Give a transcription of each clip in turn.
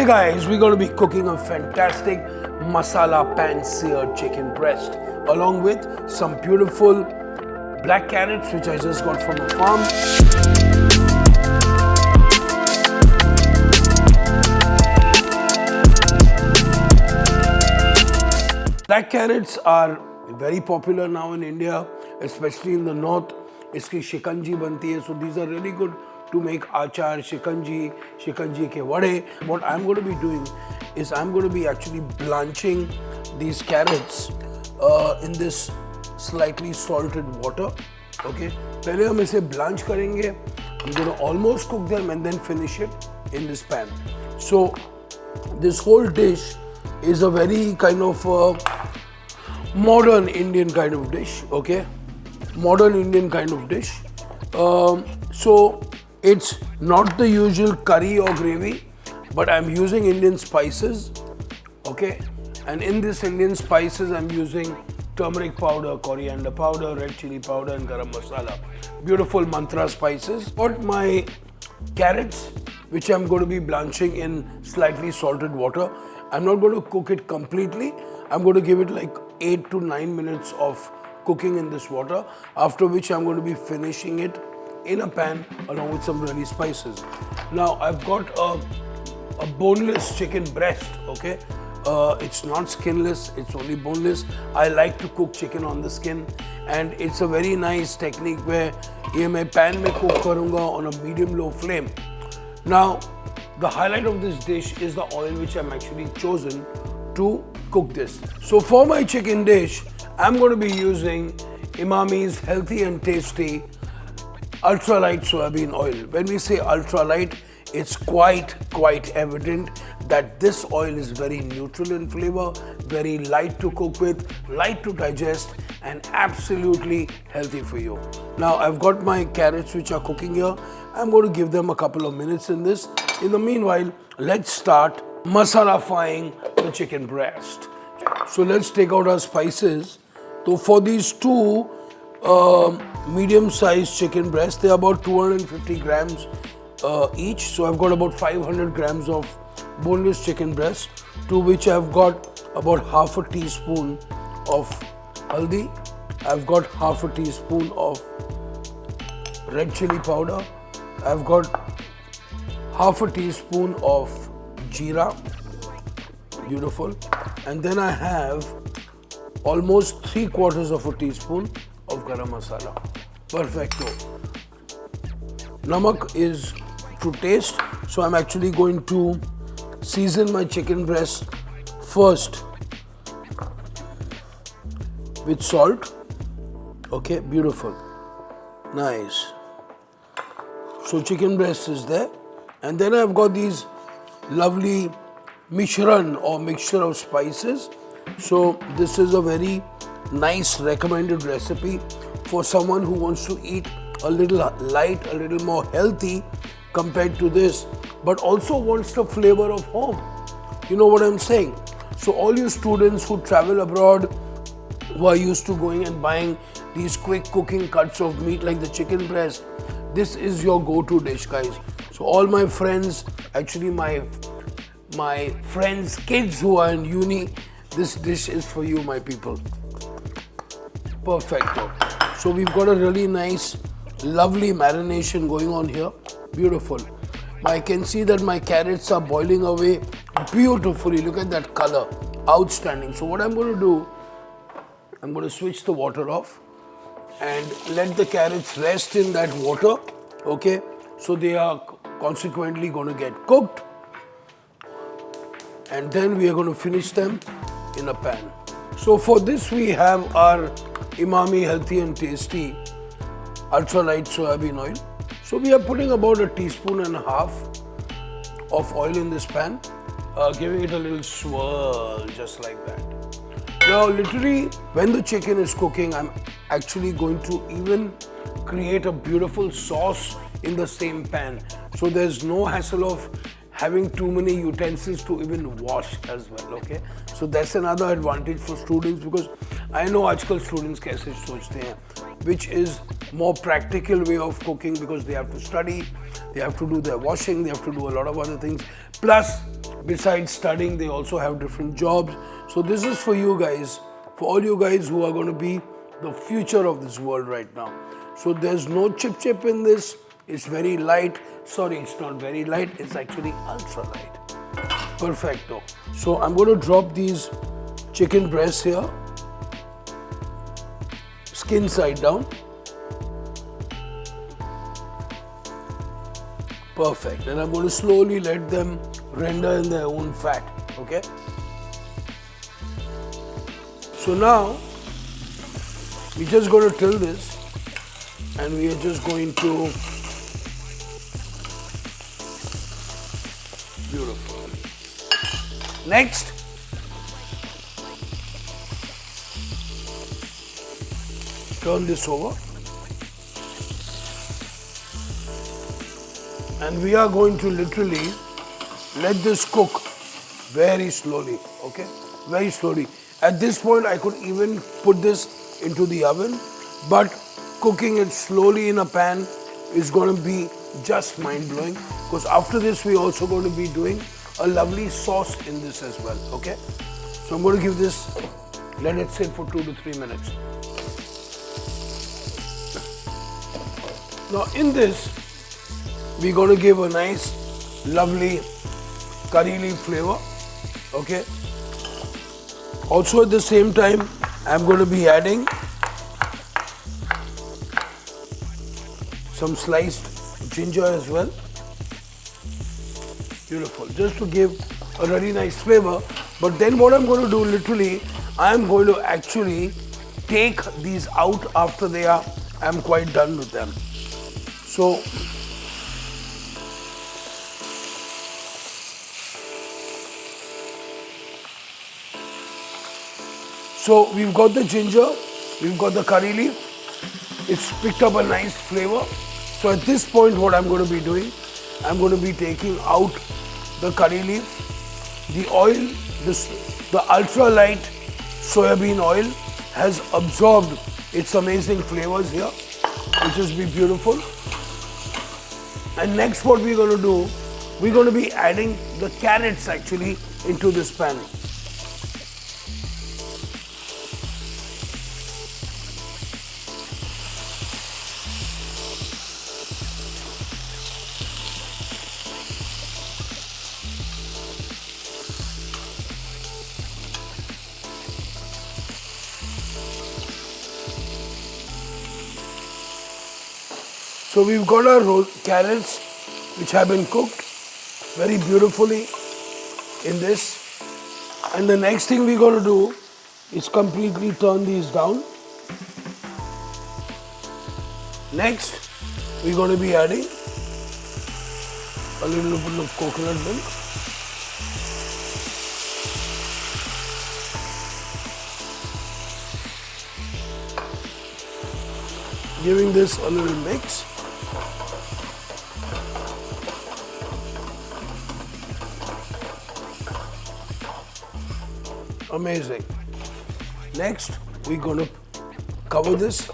guys, we're going to be cooking a fantastic masala pan seared chicken breast along with some beautiful black carrots which I just got from a farm. Black carrots are very popular now in India, especially in the north. Iski shikanji banti hai, so these are really good to make achar, shikanji ke vade. What I'm going to be doing is I'm going to be actually blanching these carrots in this slightly salted water. Okay, pehle hum ise blanch karenge. I'm going to almost cook them and then finish it in this pan. So this whole dish is a very kind of modern Indian kind of dish. Okay, modern Indian kind of dish. So it's not the usual curry or gravy, but I'm using Indian spices. Okay, and in this Indian spices I'm using turmeric powder, coriander powder, red chili powder and garam masala. Beautiful mantra spices. Got my carrots which I'm going to be blanching in slightly salted water. I'm not going to cook it completely. I'm going to give it like 8 to 9 minutes of cooking in this water, after which I'm going to be finishing it in a pan along with some really spices. Now I've got a boneless chicken breast, okay? It's not skinless, it's only boneless. I like to cook chicken on the skin, and it's a very nice technique where ye main pan mein cook karunga on a medium-low flame. Now, the highlight of this dish is the oil which I'm actually chosen to cook this. So for my chicken dish, I'm going to be using Emami's Healthy and Tasty Ultra Lite soyabean oil. When we say ultra light, it's quite evident that this oil is very neutral in flavor, very light to cook with, light to digest, and absolutely healthy for you. Now I've got my carrots which are cooking here. I'm going to give them a couple of minutes in this. In the meanwhile, let's start masalafying the chicken breast. So let's take out our spices. So for these two medium-sized chicken breasts, they're about 250 grams each. So I've got about 500 grams of boneless chicken breast, to which I've got about half a teaspoon of haldi. I've got half a teaspoon of red chili powder. I've got half a teaspoon of jeera. Beautiful. And then I have almost 3/4 of a teaspoon of garam masala. Perfecto. Namak is to taste, so I'm actually going to season my chicken breast first with salt. Okay, beautiful. Nice. So chicken breast is there, and then I've got these lovely mishran or mixture of spices. So this is a very nice recommended recipe for someone who wants to eat a little light, a little more healthy compared to this, but also wants the flavor of home. You know what I'm saying? So all you students who travel abroad, who are used to going and buying these quick cooking cuts of meat like the chicken breast, this is your go-to dish, guys. So all my friends, actually my friends' kids who are in uni, this dish is for you, my people. Perfecto. So we've got a really nice, lovely marination going on here. Beautiful. I can see that my carrots are boiling away beautifully. Look at that color. Outstanding. So what I'm going to do, I'm going to switch the water off and let the carrots rest in that water. Okay. So they are consequently going to get cooked. And then we are going to finish them in a pan. So for this we have our Emami Healthy and Tasty Ultra Lite soyabean oil. So we are putting about 1.5 teaspoons of oil in this pan, giving it a little swirl just like that. Now literally when the chicken is cooking, I'm actually going to even create a beautiful sauce in the same pan. So there's no hassle of having too many utensils to even wash as well, okay? So that's another advantage for students, because I know आजकल students कैसे सोचते हैं, which is more practical way of cooking, because they have to study, they have to do their washing, they have to do a lot of other things. Plus, besides studying, they also have different jobs. So this is for you guys, for all you guys who are going to be the future of this world right now. So there's no chip in this. It's very light. Sorry, it's not very light. It's actually ultra light. Perfecto. So I'm going to drop these chicken breasts here, skin side down. Perfect. And I'm going to slowly let them render in their own fat. Okay. So now we're just going to tilt this, and we are just going to, beautiful. Next, turn this over, and we are going to literally let this cook very slowly, okay? Very slowly. At this point, I could even put this into the oven, but cooking it slowly in a pan is going to be just mind-blowing, because after this, we're also going to be doing a lovely sauce in this as well, okay? So I'm going to give this, let it sit for 2 to 3 minutes. Now in this, we're going to give a nice, lovely curry leaf flavor, okay? Also at the same time, I'm going to be adding some sliced ginger as well. Beautiful, just to give a very nice flavor. But then what I'm going to do, literally, I'm going to actually take these out after I'm quite done with them. So we've got the ginger, we've got the curry leaf, it's picked up a nice flavor. So at this point, what I'm going to be doing, I'm going to be taking out the curry leaf, the oil, the Ultra Lite soyabean oil has absorbed its amazing flavors here, which is beautiful. And next what we're going to do, we're going to be adding the carrots actually into this pan. So we've got our carrots which have been cooked very beautifully in this. And the next thing we're going to do is completely turn these down. Next, we're going to be adding a little bit of coconut milk. Giving this a little mix. Amazing. Next, we're going to cover this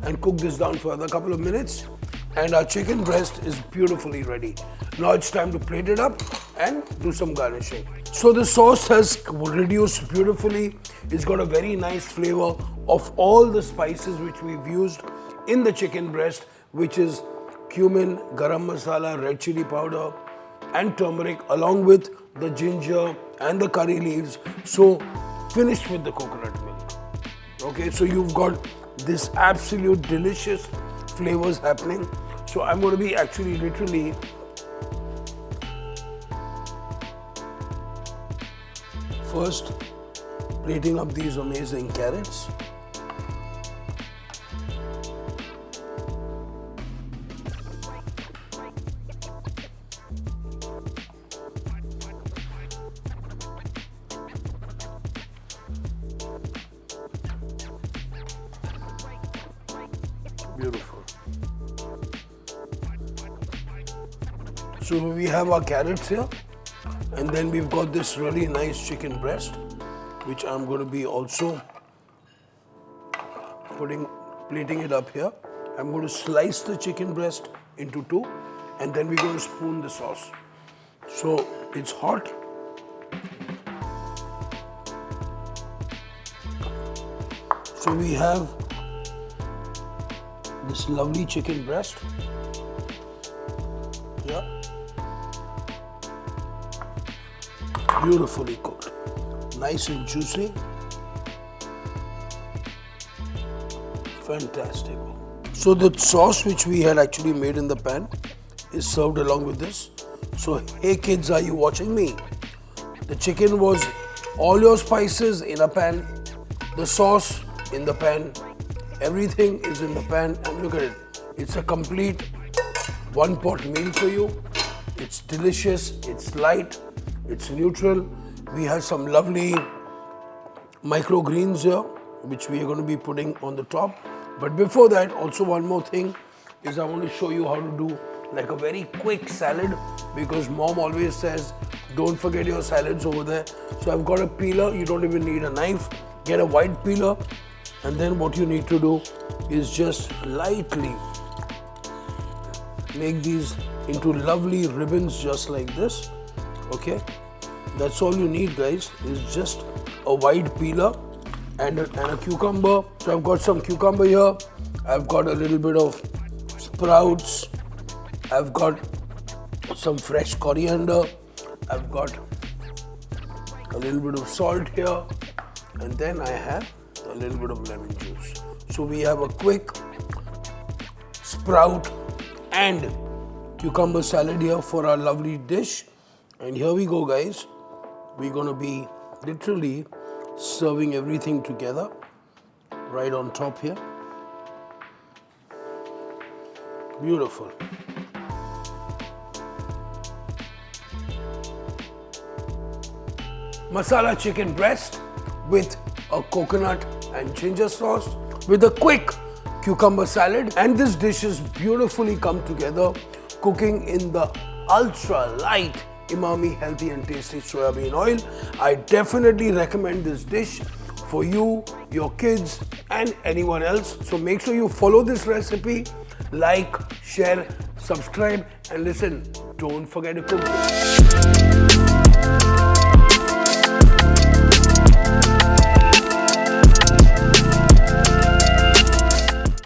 and cook this down for another couple of minutes, and our chicken breast is beautifully ready. Now it's time to plate it up and do some garnishing. So the sauce has reduced beautifully. It's got a very nice flavor of all the spices which we've used in the chicken breast, which is cumin, garam masala, red chili powder and turmeric, along with the ginger and the curry leaves. So finished with the coconut milk. Okay, so you've got this absolute delicious flavors happening. So I'm going to be actually literally first plating up these amazing carrots. Beautiful. So we have our carrots here, and then we've got this really nice chicken breast, which I'm going to be also plating it up here. I'm going to slice the chicken breast into two, and then we're going to spoon the sauce. So it's hot, So we have this lovely chicken breast. Yeah. Beautifully cooked. Nice and juicy. Fantastic. So the sauce which we had actually made in the pan is served along with this. So hey kids, are you watching me? The chicken was all your spices in a pan, the sauce in the pan, everything is in the pan, and look at it. It's a complete one pot meal for you. It's delicious, it's light, it's neutral. We have some lovely microgreens here which we are going to be putting on the top. But before that, also one more thing is I want to show you how to do like a very quick salad, because mom always says don't forget your salads over there. So I've got a peeler. You don't even need a knife. Get a wide peeler, and then what you need to do is just lightly make these into lovely ribbons just like this. Okay, that's all you need, guys, is just a wide peeler and a cucumber. So I've got some cucumber here. I've got a little bit of sprouts. I've got some fresh coriander. I've got a little bit of salt here, and then I have a little bit of lemon juice. So we have a quick sprout and cucumber salad here for our lovely dish. And here we go, guys. We're gonna be literally serving everything together right on top here. Beautiful. Masala chicken breast with a coconut and ginger sauce with a quick cucumber salad, and this dish is beautifully come together cooking in the Ultra Lite Emami Healthy and Tasty Soyabean oil. I definitely recommend this dish for you, your kids and anyone else. So make sure you follow this recipe, like, share, subscribe, and listen, don't forget to cook.